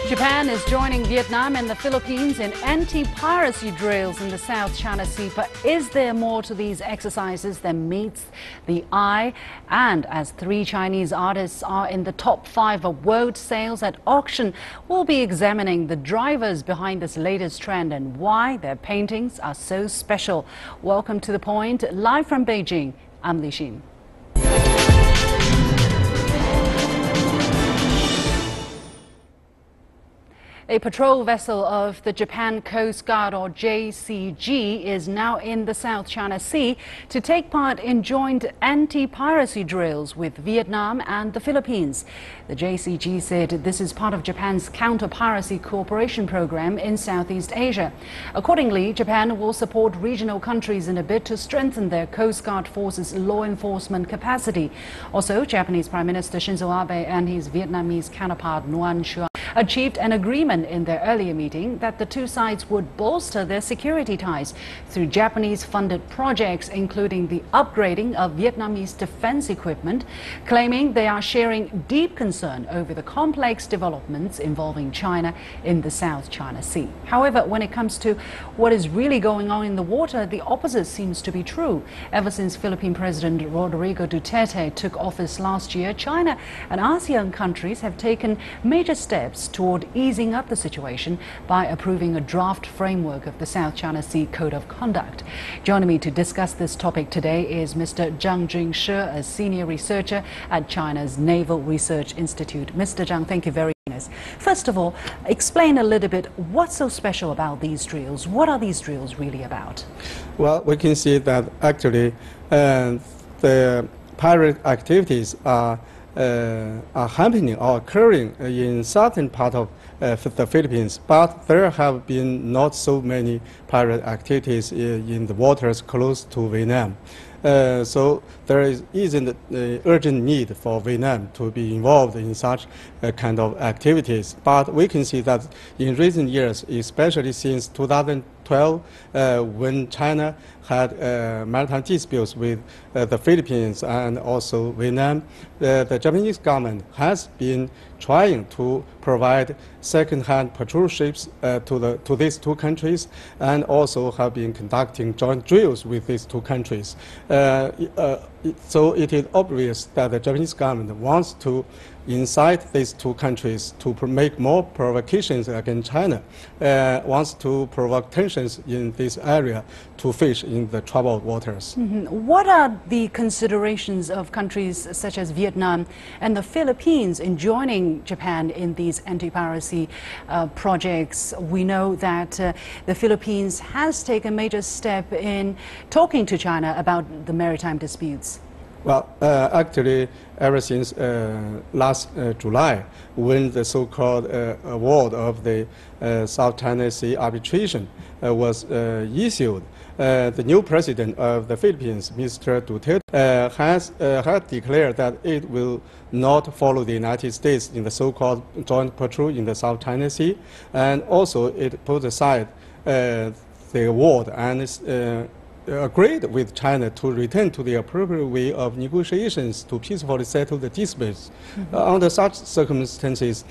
Japan is joining Vietnam and the Philippines in anti-piracy drills in the South China Sea. But is there more to these exercises than meets the eye? And as 3 Chinese artists are in the top 5 of world sales at auction, we'll be examining the drivers behind this latest trend and why their paintings are so special. Welcome to The Point, live from Beijing. I'm Li Xin. A patrol vessel of the Japan Coast Guard, or JCG, is now in the South China Sea to take part in joint anti-piracy drills with Vietnam and the Philippines. The JCG said this is part of Japan's counter-piracy cooperation program in Southeast Asia. Accordingly, Japan will support regional countries in a bid to strengthen their Coast Guard forces' law enforcement capacity. Also, Japanese Prime Minister Shinzo Abes and his Vietnamese counterpart Nguyen Xuan achieved an agreement in their earlier meeting that the 2 sides would bolster their security ties through Japanese-funded projects, including the upgrading of Vietnamese defense equipment, claiming they are sharing deep concern over the complex developments involving China in the South China Sea. However, when it comes to what is really going on in the water, the opposite seems to be true. Ever since Philippine President Rodrigo Duterte took office last year, China and ASEAN countries have taken major steps toward easing up the situation by approving a draft framework of the South China Sea Code of Conduct. Joining me to discuss this topic today is Mr. Zhang Jingshi, a senior researcher at China's Naval Research Institute. Mr. Zhang, thank you very much. First of all, explain a little bit what's so special about these drills. What are these drills really about? Well, we can see that actually the pirate activities are happening or occurring in southern part of the Philippines, but there have been not so many pirate activities in the waters close to Vietnam. So there isn't an urgent need for Vietnam to be involved in such kind of activities. But we can see that in recent years, especially since 2012, when China had maritime disputes with the Philippines and also Vietnam, the Japanese government has been trying to provide second-hand patrol ships to these 2 countries, and also have been conducting joint drills with these 2 countries. So it is obvious that the Japanese government wants to incite these 2 countries to make more provocations against China, wants to provoke tensions in this area to fish in the troubled waters. What are the considerations of countries such as Vietnam and the Philippines in joining Japan in these anti-piracy projects? We know that the Philippines has taken a major step in talking to China about the maritime disputes. Well, actually, ever since last July, when the so-called award of the South China Sea arbitration was issued, the new president of the Philippines, Mr. Duterte, has declared that it will not follow the United States in the so-called joint patrol in the South China Sea, and also it put aside the award and agreed with China to return to the appropriate way of negotiations to peacefully settle the disputes. Under such circumstances,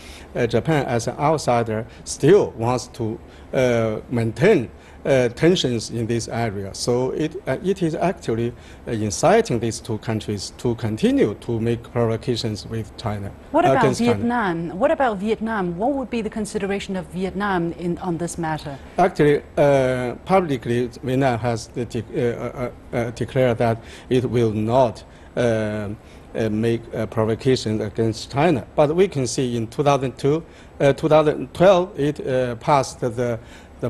Japan, as an outsider, still wants to maintain tensions in this area. So it is actually inciting these 2 countries to continue to make provocations with China. What about Vietnam? What about Vietnam? What would be the consideration of Vietnam on this matter? Actually, publicly, Vietnam has declared that it will not make provocations against China. But we can see in 2012, it passed the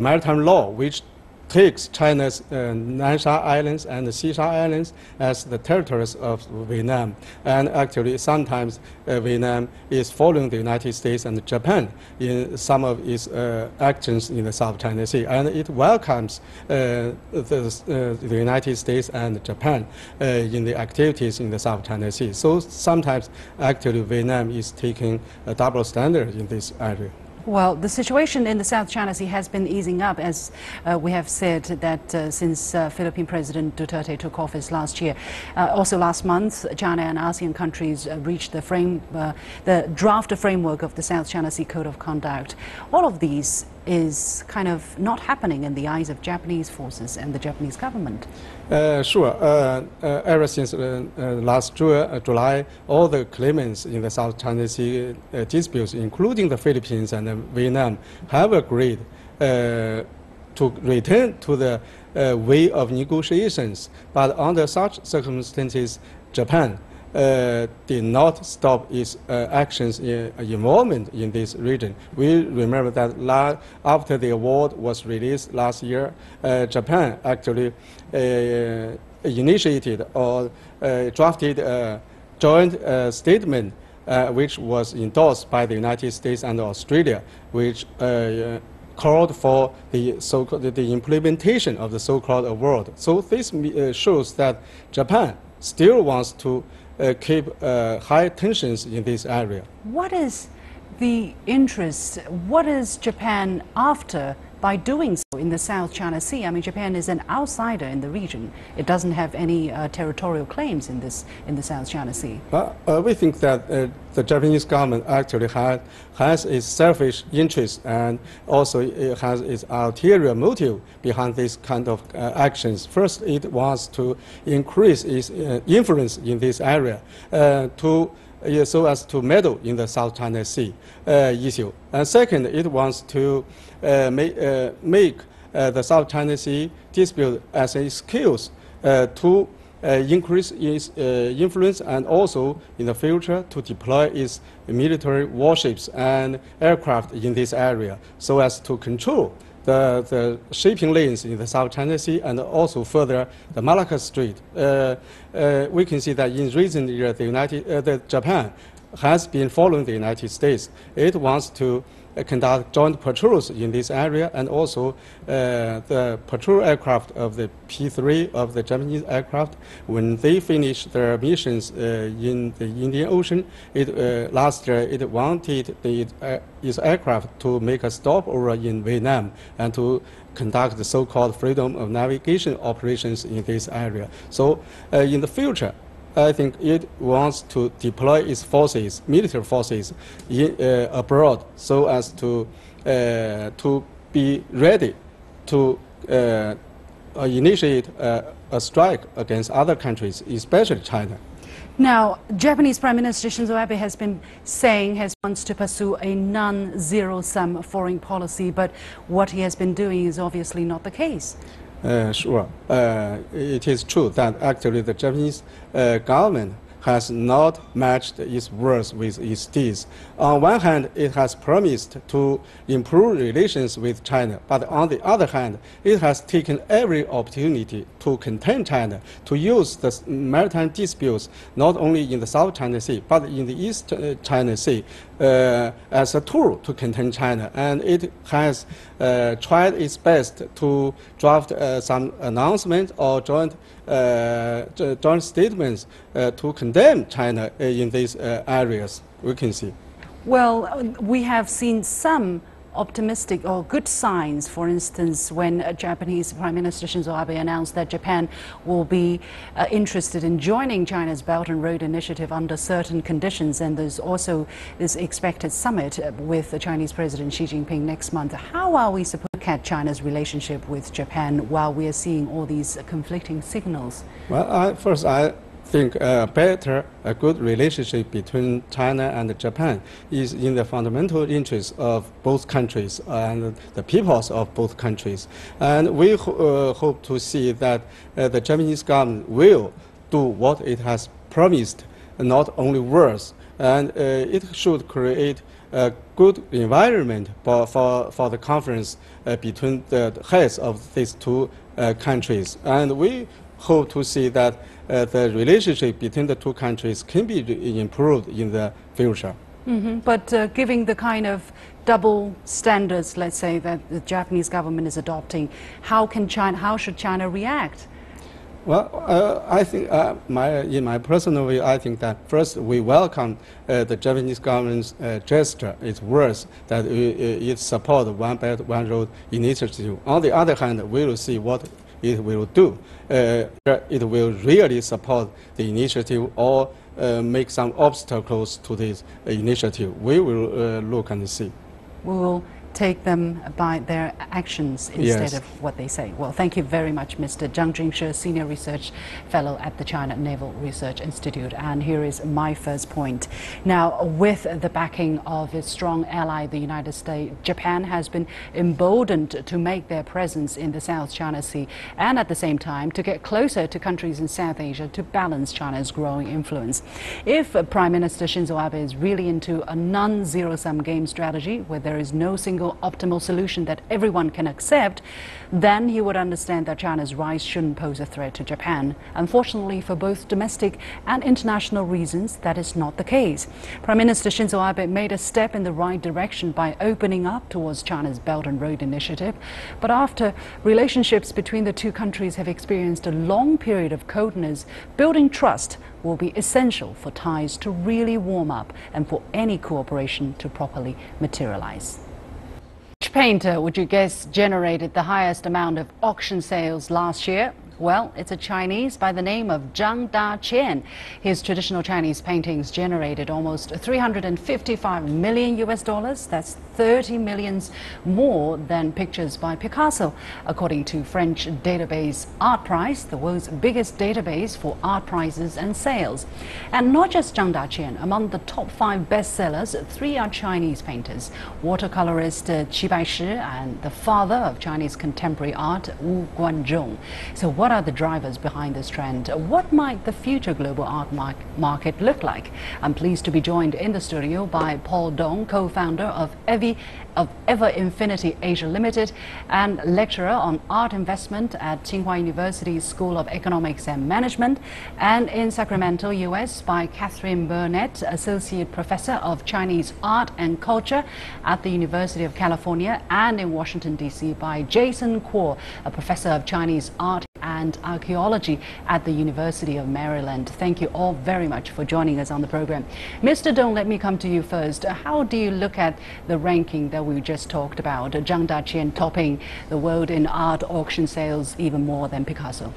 maritime law, which takes China's Nansha Islands and the Sisha Islands as the territories of Vietnam. And actually, sometimes Vietnam is following the United States and Japan in some of its actions in the South China Sea. And it welcomes the United States and Japan in the activities in the South China Sea. So sometimes, actually, Vietnam is taking a double standard in this area. Well, the situation in the South China Sea has been easing up, as we have said that since Philippine President Duterte took office last year. Also last month, China and ASEAN countries reached the draft framework of the South China Sea Code of Conduct. All of these is kind of not happening in the eyes of Japanese forces and the Japanese government. Sure. Ever since last July, all the claimants in the South China Sea disputes, including the Philippines and Vietnam, have agreed to return to the way of negotiations. But under such circumstances, Japan did not stop its actions involvement in this region. We remember that after the award was released last year, Japan actually initiated or drafted a joint statement which was endorsed by the United States and Australia, which called for the implementation of the so-called award. So this shows that Japan still wants to keep high tensions in this area. What is the interest? What is Japan after by doing so in the South China Sea? I mean, Japan is an outsider in the region. It doesn't have any territorial claims in the South China Sea. We think that the Japanese government actually has its selfish interest, and also it has its ulterior motive behind this kind of actions. First, it wants to increase its influence in this area so as to meddle in the South China Sea issue. And second, it wants to make the South China Sea dispute as an excuse to increase its influence, and also in the future to deploy its military warships and aircraft in this area so as to control the shipping lanes in the South China Sea and also further the Malacca Strait. We can see that in recent years, Japan has been following the United States. It wants to conduct joint patrols in this area, and also the patrol aircraft of the P-3 of the Japanese aircraft, when they finish their missions in the Indian Ocean, last year it wanted its aircraft to make a stopover in Vietnam and to conduct the so-called freedom of navigation operations in this area. So in the future, I think it wants to deploy its forces, military forces, abroad, so as to be ready to initiate a strike against other countries, especially China. Now, Japanese Prime Minister Shinzo Abe has been saying he wants to pursue a non-zero-sum foreign policy, but what he has been doing is obviously not the case. Sure. It is true that actually the Japanese government has not matched its words with its deeds. On one hand, it has promised to improve relations with China, but on the other hand, it has taken every opportunity to contain China, to use the maritime disputes not only in the South China Sea, but in the East China Sea as a tool to contain China. And it has tried its best to draft some announcement or joint statements to condemn China in these areas, we can see. Well, we have seen some optimistic or good signs. For instance, when Japanese Prime Minister Shinzo Abe announced that Japan will be interested in joining China's Belt and Road Initiative under certain conditions, and there's also this expected summit with the Chinese President Xi Jinping next month. How are we supposed to look at China's relationship with Japan while we are seeing all these conflicting signals? Well, I think a good relationship between China and Japan is in the fundamental interest of both countries and the peoples of both countries. And we hope to see that the Japanese government will do what it has promised, not only words, and it should create a good environment for the conference between the heads of these two countries. And we hope to see that the relationship between the two countries can be improved in the future. But given the kind of double standards, let's say, that the Japanese government is adopting, how should China react? I think in my personal view, I think that first we welcome the Japanese government's gesture, its words that it supports One Belt, One Road initiative. On the other hand, we will see what it will do. It will really support the initiative or make some obstacles to this initiative. We will look and see. We will take them by their actions instead Yes. of what they say. Well, thank you very much, Mr. Zhang Jingshi, Senior Research Fellow at the China Naval Research Institute. And here is my first point. Now, with the backing of its strong ally, the United States, Japan has been emboldened to make their presence in the South China Sea and at the same time to get closer to countries in South Asia to balance China's growing influence. If Prime Minister Shinzo Abe is really into a non-zero-sum game strategy where there is no single optimal solution that everyone can accept, then he would understand that China's rise shouldn't pose a threat to Japan. Unfortunately, for both domestic and international reasons, that is not the case. Prime Minister Shinzo Abe made a step in the right direction by opening up towards China's Belt and Road Initiative. But after relationships between the two countries have experienced a long period of coldness, building trust will be essential for ties to really warm up and for any cooperation to properly materialize. Which painter would you guess generated the highest amount of auction sales last year? Well, it's a Chinese by the name of Zhang Daqian. His traditional Chinese paintings generated almost 355 million US dollars. That's 30 millions more than pictures by Picasso, according to French database ArtPrice, the world's biggest database for art prices and sales. And not just Zhang Daqian, among the top 5 bestsellers, 3 are Chinese painters: watercolorist Qi Baishi and the father of Chinese contemporary art, Wu Guanzhong. So what are the drivers behind this trend? What might the future global art market look like? I'm pleased to be joined in the studio by Paul Dong, co-founder of Ever Infinity Asia Limited and lecturer on art investment at Tsinghua University's School of Economics and Management, and in Sacramento, US, by Catherine Burnett, Associate Professor of Chinese Art and Culture at the University of California, and in Washington, D.C. by Jason Kuo, a Professor of Chinese Art and Archaeology at the University of Maryland. Thank you all very much for joining us on the program. Mr. Dong, let me come to you first. How do you look at the ranking that we just talked about, Zhang Daqian topping the world in art auction sales even more than Picasso?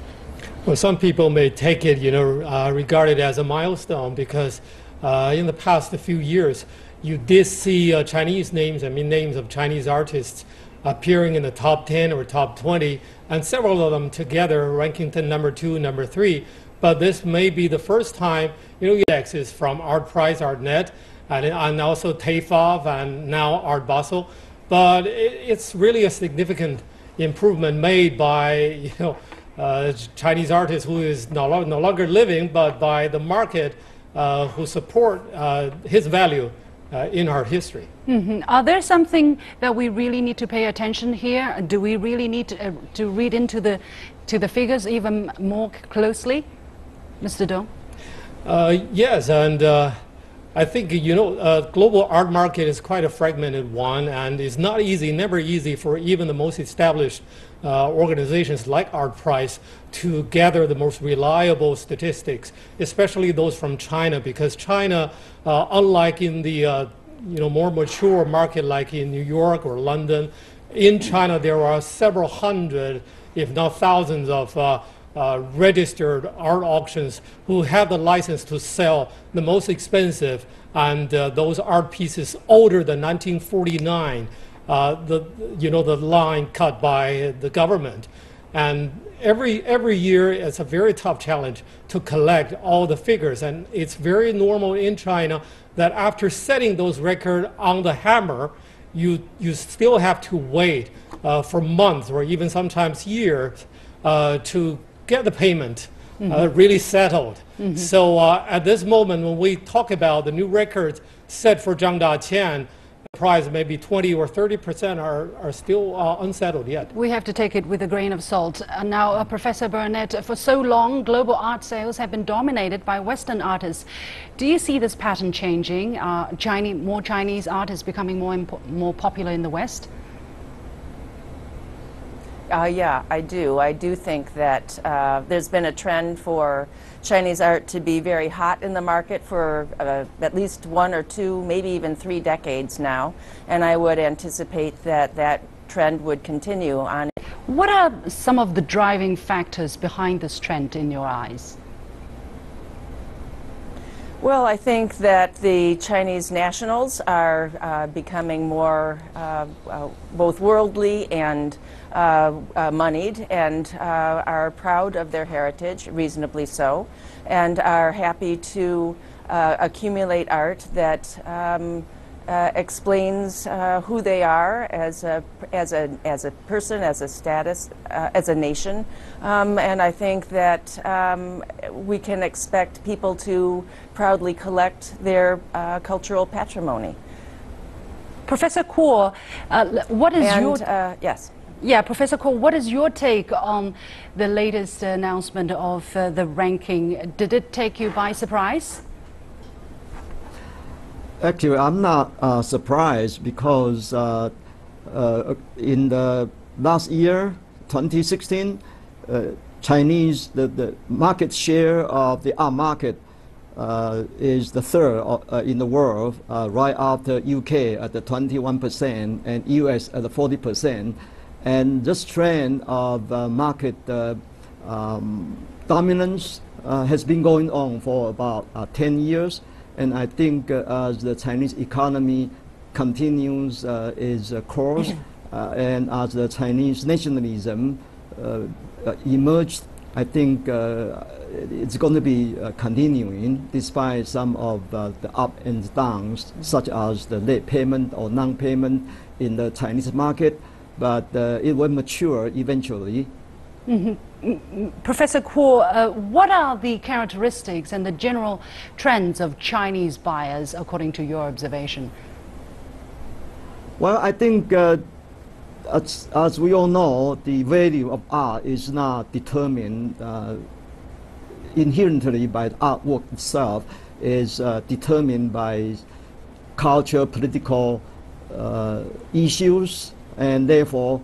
Well, some people may take it, regard it as a milestone because in the past few years, you did see Chinese names, names of Chinese artists appearing in the top 10 or top 20, and several of them together ranking to number 2, number 3. But this may be the first time, indexes from ArtPrice, ArtNet, and also TAFOV, and now Art Basel. But it's really a significant improvement made by, Chinese artist who is no longer living, but by the market who support his value in art history. Are there something that we really need to pay attention here? Do we really need to read into the figures even more closely, Mr. Dong? Yes, and I think global art market is quite a fragmented one, and it's not easy, never easy for even the most established organizations like ArtPrice to gather the most reliable statistics, especially those from China, because China, unlike in the more mature market like in New York or London, in China there are several hundred, if not thousands, of registered art auctions who have the license to sell the most expensive and those art pieces older than 1949, the line cut by the government. And every year it's a very tough challenge to collect all the figures, and it's very normal in China that after setting those records on the hammer, you still have to wait for months or even sometimes years to get the payment really settled. So at this moment, when we talk about the new records set for Zhang Daqian, price maybe 20 or 30% are still unsettled yet. We have to take it with a grain of salt. Now, Professor Burnett, for so long, global art sales have been dominated by Western artists. Do you see this pattern changing? More Chinese artists becoming more popular in the West? Yeah, I do. I do think that there's been a trend for Chinese art to be very hot in the market for at least 1 or 2, maybe even 3 decades now, and I would anticipate that that trend would continue on. What are some of the driving factors behind this trend in your eyes? Well, I think that the Chinese nationals are becoming more both worldly and moneyed, and are proud of their heritage, reasonably so, and are happy to accumulate art that explains who they are as a person, as a status, as a nation, and I think that we can expect people to proudly collect their cultural patrimony. Professor Kuo, what is your yes? Yeah, Professor Kuo, what is your take on the latest announcement of the ranking? Did it take you by surprise? Actually, I'm not surprised because in the last year, 2016, Chinese, the market share of the art market is the third in the world, right after UK at the 21% and US at the 40%. And this trend of market dominance has been going on for about 10 years. And I think as the Chinese economy continues its course, and as the Chinese nationalism emerged, I think it's going to be continuing despite some of the up and downs, such as the late payment or non-payment in the Chinese market, but it will mature eventually. Professor Kuo, what are the characteristics and the general trends of Chinese buyers according to your observation? Well, I think as we all know, the value of art is not determined inherently by the artwork itself, is determined by culture, political issues, and therefore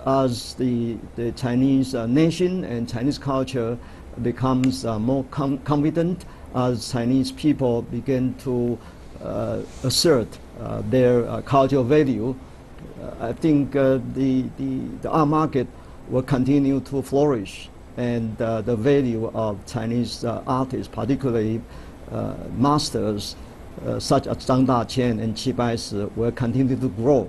as the Chinese nation and Chinese culture becomes more confident, as Chinese people begin to assert their cultural value, I think the art market will continue to flourish, and the value of Chinese artists, particularly masters such as Zhang Daqian and Qi Baishi, will continue to grow.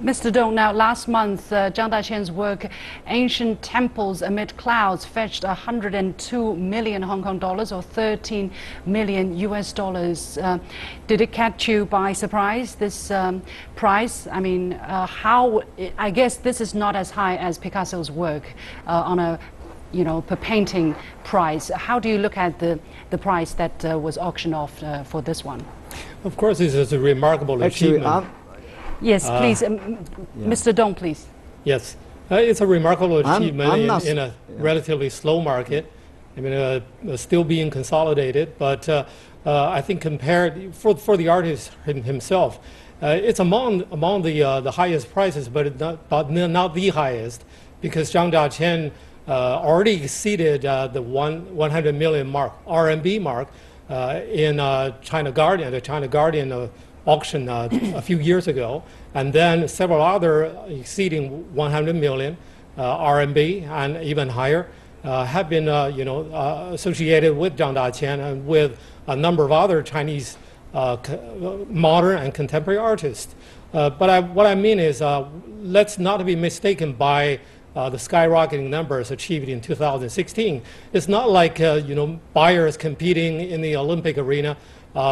Mr. Dong, now last month, Zhang Daqian's work, Ancient Temples Amid Clouds, fetched 102 million Hong Kong dollars or 13 million US dollars. Did it catch you by surprise, this price? I mean, I guess this is not as high as Picasso's work on a, per painting price. How do you look at the price that was auctioned off for this one? Of course, this is a remarkable achievement. Yes, please, Mr. Dong, please. Yes, it's a remarkable achievement in a relatively slow market. I mean, still being consolidated, but I think compared for the artist himself, it's among the highest prices, but not the highest, because Zhang Daqian already exceeded the 100 million RMB mark in China Guardian, the China Guardian auction a few years ago, and then several other exceeding 100 million RMB and even higher have been associated with Zhang Daqian and with a number of other Chinese modern and contemporary artists. But what I mean is, let's not be mistaken by the skyrocketing numbers achieved in 2016. It's not like buyers competing in the Olympic arena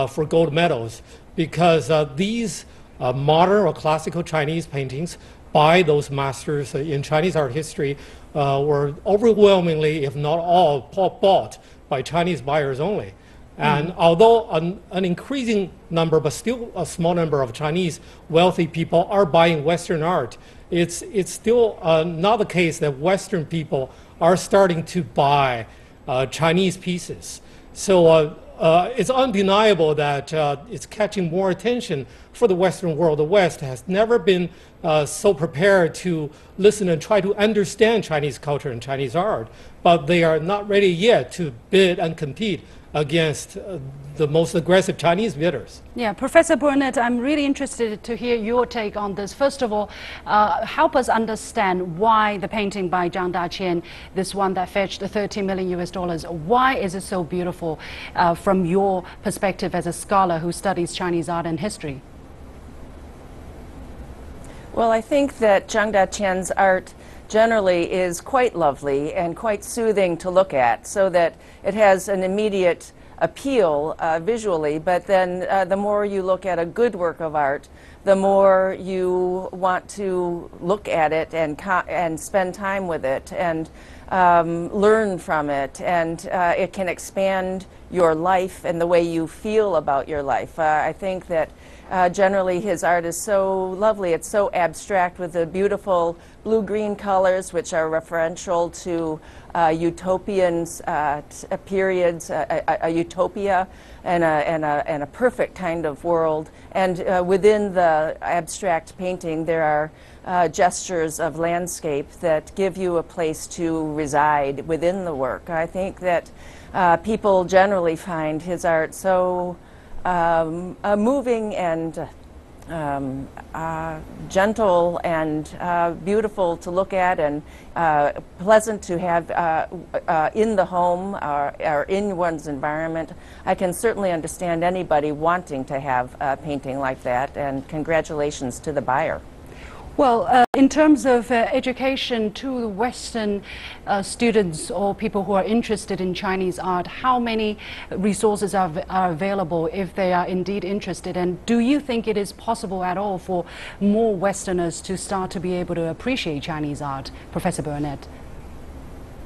for gold medals, because these modern or classical Chinese paintings by those masters in Chinese art history were overwhelmingly, if not all, bought by Chinese buyers only. And although an increasing number, but still a small number of Chinese wealthy people are buying Western art, it's still not the case that Western people are starting to buy Chinese pieces. So it's undeniable that it's catching more attention for the Western world. The West has never been so prepared to listen and try to understand Chinese culture and Chinese art, but they are not ready yet to bid and compete against the most aggressive Chinese bidders. Yeah, Professor Burnett, I'm really interested to hear your take on this. First of all, help us understand why the painting by Zhang Daqian, this one that fetched $30 million US, why is it so beautiful from your perspective as a scholar who studies Chinese art and history? Well, I think that Zhang Daqian's art generally is quite lovely and quite soothing to look at, so that it has an immediate appeal visually, but then the more you look at a good work of art, the more you want to look at it and spend time with it and learn from it, and it can expand your life and the way you feel about your life. I think that generally his art is so lovely. It's so abstract with the beautiful blue-green colors, which are referential to utopian periods, a utopia and a perfect kind of world. And within the abstract painting, there are gestures of landscape that give you a place to reside within the work. I think that people generally find his art so moving and gentle and beautiful to look at, and pleasant to have in the home or in one's environment. I can certainly understand anybody wanting to have a painting like that, and congratulations to the buyer. Well, in terms of education to Western students or people who are interested in Chinese art, how many resources are available if they are indeed interested? And do you think it is possible at all for more Westerners to start to be able to appreciate Chinese art? Professor Burnett.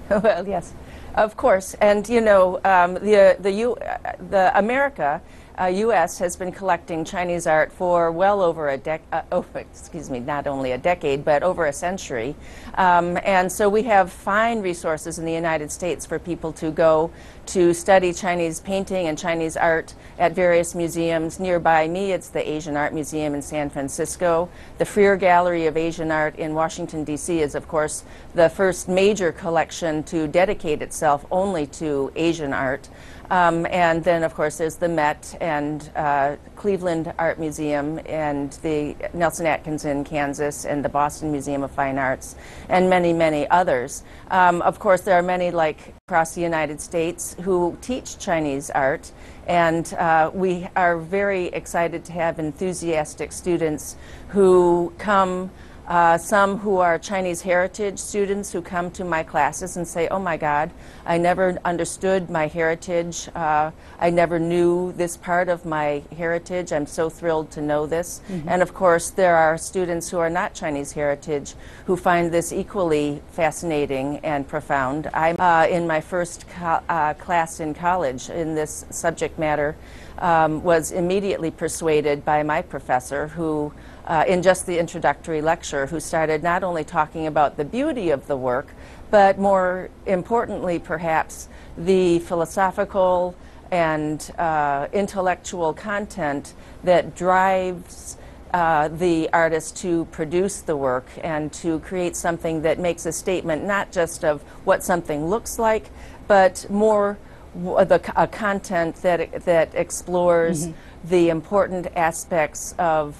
Well, yes, of course. And you know, the America, U.S. has been collecting Chinese art for well over a not only a decade, but over a century. And so we have fine resources in the United States for people to go to study Chinese painting and Chinese art at various museums. Nearby me, it's the Asian Art Museum in San Francisco. The Freer Gallery of Asian Art in Washington, D.C. is, of course, the first major collection to dedicate itself only to Asian art. And then, of course, there's the Met and Cleveland Art Museum and the Nelson Atkins in Kansas and the Boston Museum of Fine Arts and many, many others. Of course, there are many like across the United States who teach Chinese art, and we are very excited to have enthusiastic students who come, some who are Chinese heritage students who come to my classes and say, oh my God, I never understood my heritage. I never knew this part of my heritage. I'm so thrilled to know this. Mm-hmm. And of course, there are students who are not Chinese heritage who find this equally fascinating and profound. I'm in my first class in college in this subject matter, was immediately persuaded by my professor who in just the introductory lecture, who started not only talking about the beauty of the work, but more importantly, perhaps, the philosophical and intellectual content that drives the artist to produce the work and to create something that makes a statement not just of what something looks like, but more a content that explores the important aspects of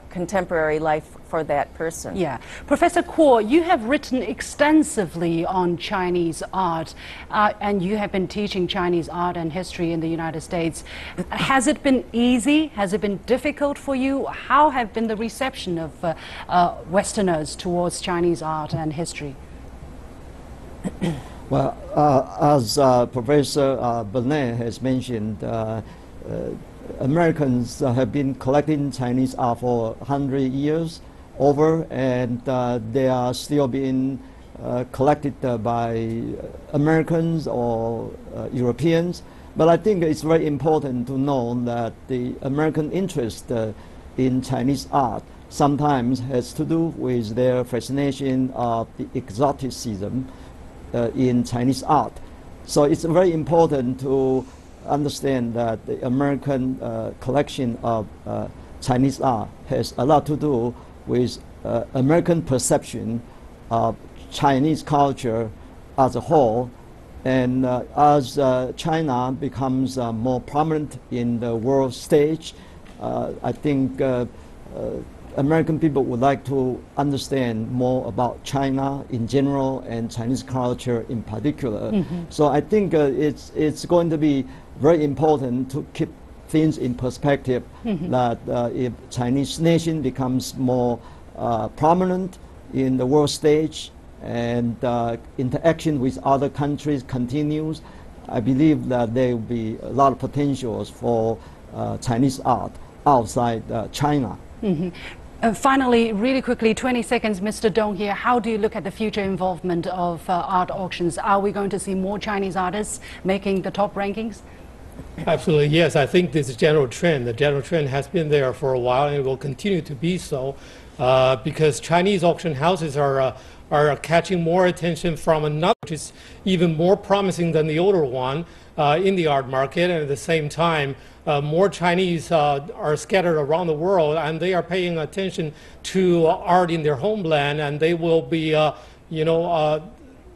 contemporary life for that person. Yeah. Professor Kuo, you have written extensively on Chinese art, and you have been teaching Chinese art and history in the United States. Has it been easy? Has it been difficult for you? How have been the reception of Westerners towards Chinese art and history? Well, as Professor Burnett has mentioned, Americans have been collecting Chinese art for 100 years over, and they are still being collected by Americans or Europeans. But I think it's very important to know that the American interest in Chinese art sometimes has to do with their fascination of the exoticism in Chinese art. So it's very important to understand that the American collection of Chinese art has a lot to do with American perception of Chinese culture as a whole. And as China becomes more prominent in the world stage, I think American people would like to understand more about China in general and Chinese culture in particular. Mm-hmm. So I think it's going to be very important to keep things in perspective, mm-hmm. that if Chinese nation becomes more prominent in the world stage and interaction with other countries continues, I believe that there will be a lot of potentials for Chinese art outside China. Mm-hmm. Finally, really quickly, 20 seconds, Mr. Dong here. How do you look at the future involvement of art auctions? Are we going to see more Chinese artists making the top rankings? Absolutely, yes. I think this is a general trend. The general trend has been there for a while, and it will continue to be so, because Chinese auction houses are catching more attention from another, which is even more promising than the older one in the art market. And at the same time, more Chinese are scattered around the world, and they are paying attention to art in their homeland, and they will be,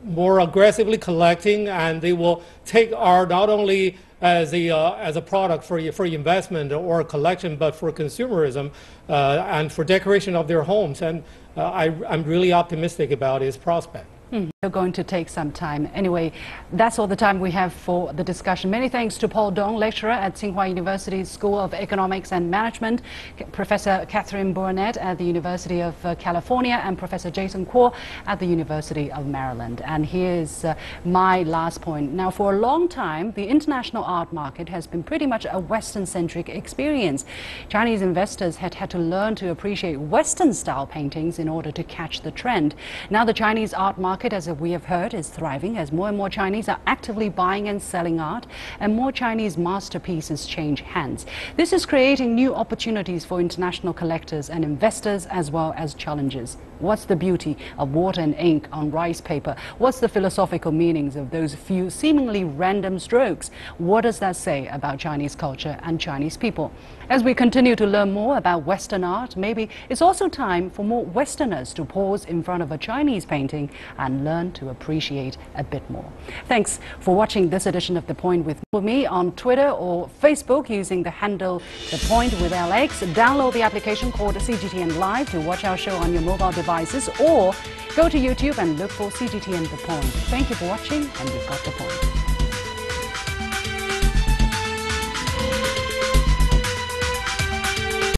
more aggressively collecting, and they will take art not only as a product for investment or collection, but for consumerism and for decoration of their homes. And I'm really optimistic about its prospect. They're going to take some time. Anyway, that's all the time we have for the discussion. Many thanks to Paul Dong, lecturer at Tsinghua University's School of Economics and Management, Professor Catherine Burnett at the University of California, and Professor Jason Kuo at the University of Maryland. And here's my last point. Now, for a long time, the international art market has been pretty much a Western-centric experience. Chinese investors had to learn to appreciate Western-style paintings in order to catch the trend. Now, the Chinese art market, as we have heard, is thriving as more and more Chinese are actively buying and selling art, and more Chinese masterpieces change hands. This is creating new opportunities for international collectors and investors, as well as challenges. What's the beauty of water and ink on rice paper? What's the philosophical meanings of those few seemingly random strokes? What does that say about Chinese culture and Chinese people? As we continue to learn more about Western art, maybe it's also time for more Westerners to pause in front of a Chinese painting and learn to appreciate a bit more. Thanks for watching this edition of The Point with me on Twitter or Facebook using the handle The Point with LX. Download the application called CGTN Live to watch our show on your mobile devices, or go to YouTube and look for CGTN The Point. Thank you for watching, and you've got The Point.